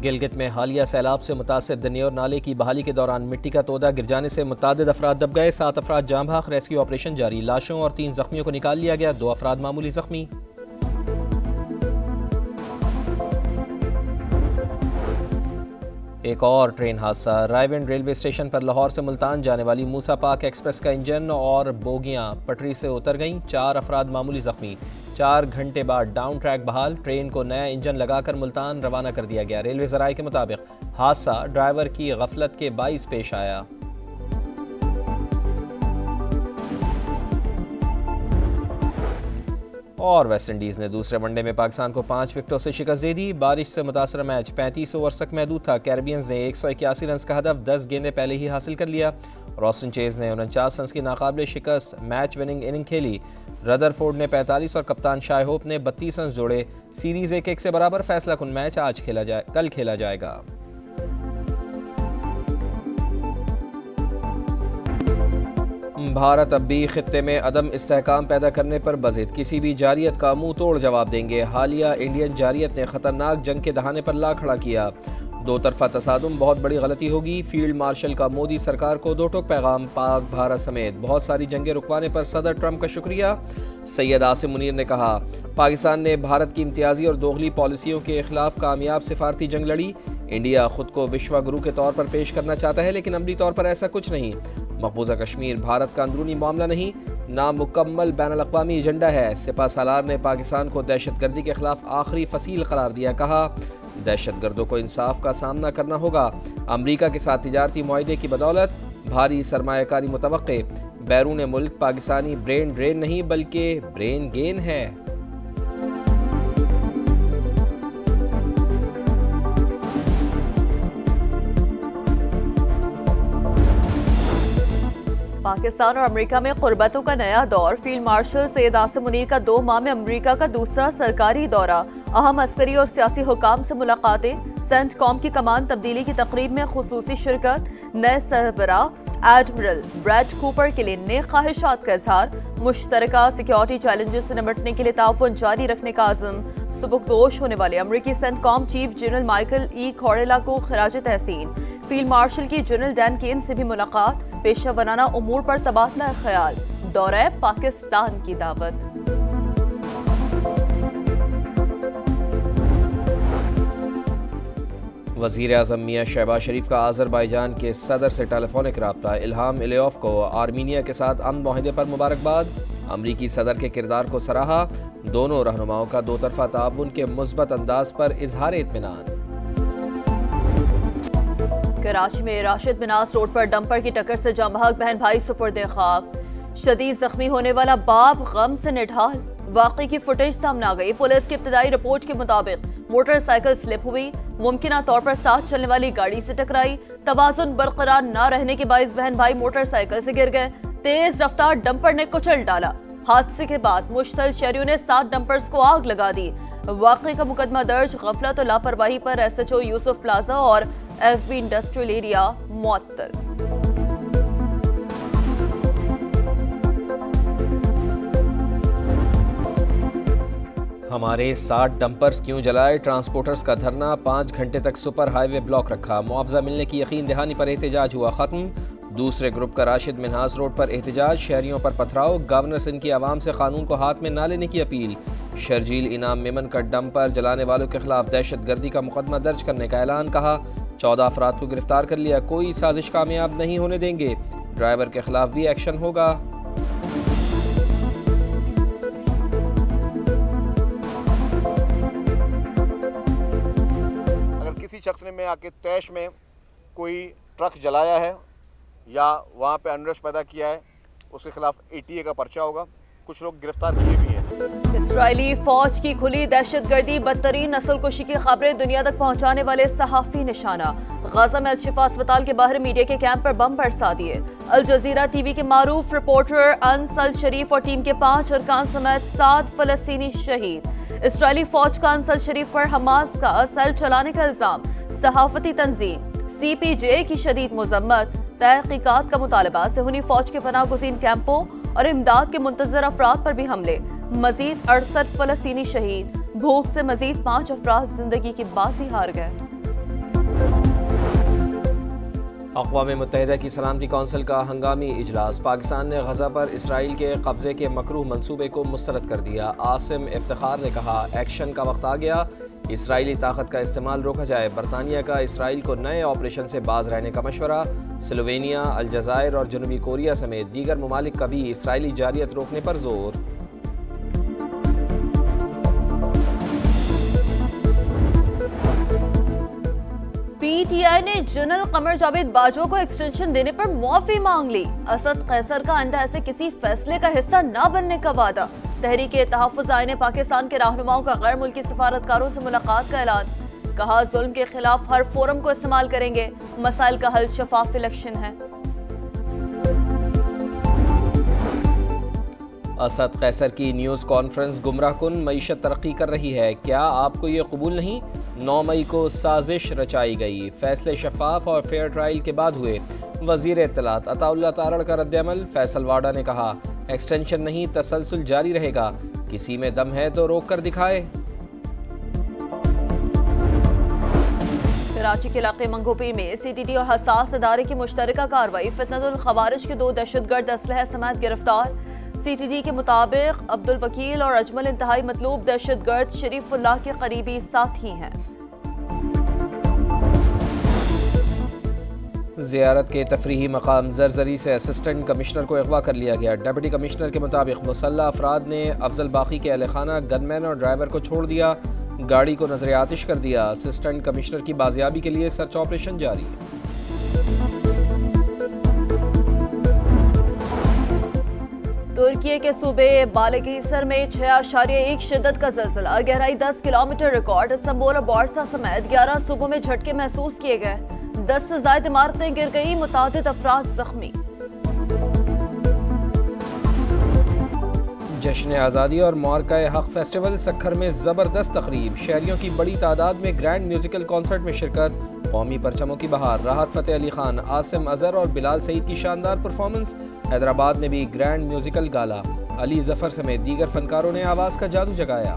गिलगित में हालिया सैलाब से मुतासिर दनियोर नाले की बहाली के दौरान मिट्टी का तोदा गिर जाने से मुतादिद अफराद दब गए। 7 अफराद जाँ भाग, रेस्क्यू ऑपरेशन जारी। लाशों और 3 जख्मियों को निकाल लिया गया। 2 अफराद मामूली जख्मी। एक और ट्रेन हादसा। रायविंड रेलवे स्टेशन पर लाहौर से मुल्तान जाने वाली मूसा पाक एक्सप्रेस का इंजन और बोगियां पटरी से उतर गईं। 4 अफराद मामूली जख्मी। 4 घंटे बाद डाउन ट्रैक बहाल। ट्रेन को नया इंजन लगाकर मुल्तान रवाना कर दिया गया। रेलवे ज़राए के मुताबिक हादसा ड्राइवर की गफलत के बाइस पेश आया। और वेस्ट इंडीज़ ने दूसरे वनडे में पाकिस्तान को 5 विकेटों से शिकस्त दे दी। बारिश से मुतासर मैच 35 ओवर्स तक महदूद था। कैरेबियंस ने 181 रन का हदफ 10 गेंदें पहले ही हासिल कर लिया। रॉस्टन चेज ने 49 रन की नाकाबिले शिकस्त मैच विनिंग इनिंग खेली। रदरफोर्ड ने 45 और कप्तान शाय होप ने 32 रन जोड़े। सीरीज 1-1 से बराबर। फैसला कुन मैच कल खेला जाएगा। भारत अब भी खित्ते में अदम इस्तेहकाम पैदा करने पर बज़िद किसी भी जारियत का मुंह तोड़ जवाब देंगे। हालिया इंडियन जारियत ने खतरनाक जंग के दहाने पर ला खड़ा किया। 2 तरफा तसादुम बहुत बड़ी गलती होगी। फील्ड मार्शल का मोदी सरकार को 2 टोक पैगाम। पाक भारत समेत बहुत सारी जंगें रुकवाने पर सदर ट्रंप का शुक्रिया। सैयद आसिम मुनीर ने कहा, पाकिस्तान ने भारत की इम्तियाजी और दोगली पॉलिसियों के खिलाफ कामयाब सिफारती जंग लड़ी। इंडिया खुद को विश्व गुरु के तौर पर पेश करना चाहता है, लेकिन अमली तौर पर ऐसा कुछ नहीं। मकबूजा कश्मीर भारत का अंदरूनी मामला नहीं, नामुकम्मल बैनुल अक़वामी एजेंडा है। सिपा सालार ने पाकिस्तान को दहशतगर्दी के खिलाफ आखिरी फसील करार दिया। कहा, दहशतगर्दों को इंसाफ का सामना करना होगा। अमरीका के साथ तिजारती मुआहदे की बदौलत भारी सरमायाकारी मुतवक्के। बैरून मुल्क पाकिस्तानी ब्रेन ड्रेन नहीं बल्कि ब्रेन गेन है। पाकिस्तान और अमेरिका में कुर्बतों का नया दौर। फील्ड मार्शल सैयद आसिम मुनीर का 2 माह में अमेरिका का दूसरा सरकारी दौरा। अहम अस्करी और सियासी हुकाम से मुलाकातें। सेंटकॉम की कमान तब्दीली की तकरीब में खुसूसी शिरकत। नए सरबराह एडमिरल ब्रैड कूपर के लिए नेक ख्वाहिशात का इजहार। मुश्तरका सिक्योरिटी चैलेंजेस से निपटने के लिए ताउन जारी रखने का आज़म। सुबुकदोश होने वाले अमरीकी CENTCOM chief general Michael E Kurilla को खिराज तहसीन। फील्ड मार्शल की जनरल डैन केन से भी मुलाकात। पेशा बनाना उमूर पर तबादला ख्याल। दौरे पाकिस्तान की दावत। वज़ीर आज़म मियां शहबाज शरीफ का आज़रबाईजान के सदर से टेलीफोनिक रब्ता। इल्हाम इलियोव को आर्मीनिया के साथ अमन मुआहदे पर मुबारकबाद। अमरीकी सदर के किरदार को सराहा। दोनों रहनुमाओं का 2 तरफा ताउन के मुस्बत अंदाज पर इजहार इत्मीनान। कराची में राशिद मिनास रोड पर डंपर की टक्कर से जाँ बहक बहन भाई सुपुर्दे खाक। शदीद जख्मी होने वाला बाप गम से निढाल। वाकई की फुटेज सामने आ गई। पुलिस की इब्तिदाई रिपोर्ट के मुताबिक मोटरसाइकिल स्लिप हुई। मुमकिना तौर पर साथ चलने वाली गाड़ी से टकराई। तवाजुन बरकरार न रहने के बाइस बहन भाई मोटरसाइकिल से गिर गए। तेज रफ्तार डंपर ने कुचल डाला। हादसे के बाद मुश्तल शहरियों ने 7 डंपर्स को आग लगा दी। वाकई का मुकदमा दर्ज। गफलत और लापरवाही पर SHO यूसुफ प्लाजा और FB इंडस्ट्रियल एरिया मुअत्तल। हमारे 60 डंपर्स क्यों जलाए? ट्रांसपोर्टर्स का धरना। 5 घंटे तक सुपर हाईवे ब्लॉक रखा। मुआवजा मिलने की यकीन दहानी पर एहतजाज हुआ खत्म। दूसरे ग्रुप का राशिद मिन्हास रोड पर एहतजाज। शहरियों पर पथराव। गवर्नर सिंध की आवाम से कानून को हाथ में न लेने की अपील। शर्जील इनाम मेमन का डंपर जलाने वालों के खिलाफ दहशतगर्दी का मुकदमा दर्ज करने का ऐलान। कहा, 14 अफराद को गिरफ्तार कर लिया। कोई साजिश कामयाब नहीं होने देंगे। ड्राइवर के खिलाफ भी एक्शन होगा। अगर किसी शख्स ने में आके तैश में कोई ट्रक जलाया है या वहाँ पे अनरेस्ट पैदा किया है, उसके खिलाफ ATA का पर्चा होगा। कुछ लोग गिरफ्तार किए भी हैं। इस्राएली फौज की खुली दहशतगर्दी। बदतरीन नस्लकुशी की खबरें दुनिया तक पहुंचाने वाले सहाफी निशाना। गाजा में अल-शिफा अस्पताल के बाहर मीडिया के कैंप पर बम बरसा दिए। अल जजीरा टीवी के मारूफ रिपोर्टर अनस अल शरीफ और टीम के 5 अरकान समेत 7 फलस्तीनी शहीद। इस्राएली फौज का अनस अल शरीफ पर हमास का सेल चलाने का इल्जाम। सहाफती तंजीम CPJ की शदीद मुजम्मत। तहकीकात का मुतालबा। सेहूनी फौज के पनाह गुज़ीन कैंपों और इमदाद के मुंतजर अफराद पर भी हमले। मजीद 68 फलस्तीनी शहीद। भूख से मजीद 5 अफराद जिंदगी की बाजी हार गए। अक़वाम मुत्तहिदा की सलामती कौंसिल का हंगामी इजलास। पाकिस्तान ने गजा पर इसराइल के कब्जे के मकरूह मंसूबे को मुस्तरद कर दिया। आसिम इफ्तिखार ने कहा, एक्शन का वक्त आ गया, इसराइली ताकत का इस्तेमाल रोका जाए। बरतानिया का इसराइल को नए ऑपरेशन से बाज रहने का मशवरा। स्लोवेनिया, अलजायर और जनूबी कोरिया समेत दीगर ममालिक का भी इसराइली जारियत रोकने पर जोर। PTI ने जनरल कमर जावेद बाजवा को एक्सटेंशन देने पर मुआफी मांग ली। असद कैसर का आइंदा ऐसे किसी फैसले का हिस्सा न बनने का वादा। तहरीक-ए-तहफ़्फ़ुज़ ने पाकिस्तान के रहनुमाओं का गैर मुल्की सफारतकारों से मुलाकात का ऐलान। कहा, जुल्म के खिलाफ हर फोरम को इस्तेमाल करेंगे, मसाइल का हल शफाफ इलेक्शन है। असद कैसर की न्यूज़ कॉन्फ्रेंस गुमराह कुन, मईशत तरक्की कर रही है, क्या आपको ये कबूल नहीं? 9 मई को साजिश रचाई गई, फैसले शफाफ और फेयर ट्रायल के बाद हुए। वजीर इत्तलात अताउल्लाह तारड़ का रद्द-ए-अमल। फैसल वाडा ने कहा, एक्सटेंशन नहीं, तसलसल जारी रहेगा, किसी में दम है तो रोक कर दिखाए। कराची के इलाके मंगोपीर में CTT और हसास इदारे की मुश्तरका कार्रवाई। फितनतुल खवारिज के 2 दहशतगर्द असलहा समेत गिरफ्तार। CTT के मुताबिक अब्दुल वकील और अजमल इंतहाई मतलूब दहशतगर्द शरीफुल्लाह के करीबी साथी हैं। ज़ियारत के तफरीही मकाम जरजरी से असिस्टेंट कमिश्नर को अगवा कर लिया गया। डिप्टी कमिश्नर के मुताबिक मुसल्लह अफराद ने अफजल बाकी के अहलखाना, गनमैन और ड्राइवर को छोड़ दिया, गाड़ी को नजर आतिश कर दिया। असिस्टेंट कमिश्नर की बाजियाबी के लिए सर्च ऑपरेशन जारी। तुर्की के सूबे बालकेसर में 6.1 शिद्दत का ज़लज़ला, गहराई 10 किलोमीटर रिकॉर्ड। इस्तांबुल और बोर्सा समेत 11 सूबों में झटके महसूस किए गए। 10 से ज्यादा इमारतें गिर गई, मुतादिद अफराद जख्मी। जश्न आज़ादी और मौरका-ए-हक फेस्टिवल सक्खर में ज़बरदस्त तकरीब। शहरियों की बड़ी तादाद में ग्रैंड म्यूजिकल कॉन्सर्ट में शिरकत। कौमी परचमों की बहार। राहत फ़तेह अली खान, आसिम अजहर और बिलाल सईद की शानदार परफॉर्मेंस। हैदराबाद में भी ग्रैंड म्यूजिकल गाला। अली जफर समेत दीगर फनकारों ने आवाज़ का जादू जगाया।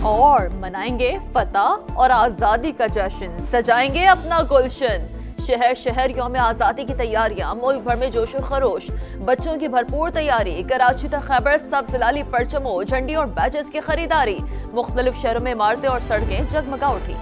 और मनाएंगे फतह और आज़ादी का जश्न, सजाएंगे अपना गुलशन। शहर शहर यौम आज़ादी की तैयारियां, मुल्क भर में जोशो खरोश। बच्चों की भरपूर तैयारी। कराची तक खैबर सब जिलाली परचमों, झंडी और बैजेस की खरीदारी। मुख्तलिफ शहरों में इमारतें और सड़कें जगमगा उठी।